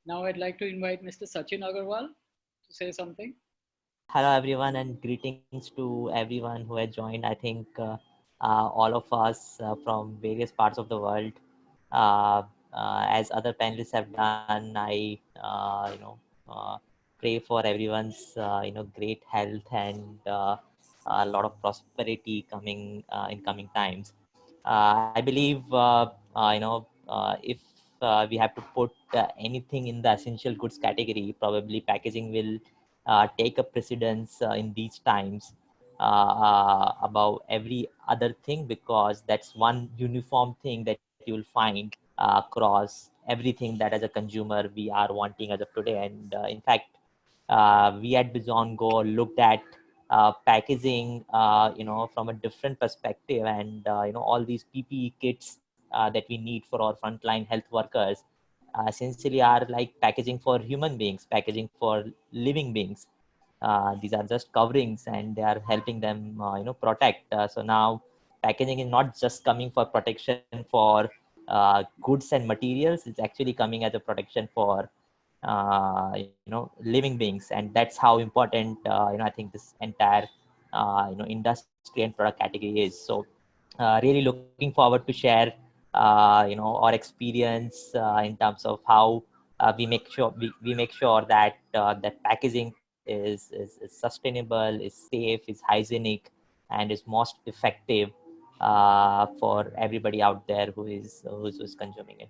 Now I'd like to invite Mr. Sachin Agrawal to say something. Hello, everyone, and greetings to everyone who has joined. I think all of us from various parts of the world, as other panelists have done, I uh, pray for everyone's great health and a lot of prosperity coming in coming times. I believe if we have to put anything in the essential goods category, probably packaging will take a precedence in these times above every other thing, because that's one uniform thing that you'll find across everything that as a consumer we are wanting as of today. And in fact, we at Bizongo looked at packaging, from a different perspective, and all these PPE kits that we need for our frontline health workers essentially are like packaging for human beings, packaging for living beings. These are just coverings, and they are helping them, protect. So now, packaging is not just coming for protection for goods and materials; it's actually coming as a protection for living beings, and that's how important I think this entire industry and product category is. So really looking forward to share our experience in terms of how we make sure that that packaging is sustainable, is safe, is hygienic, and is most effective for everybody out there who's consuming it.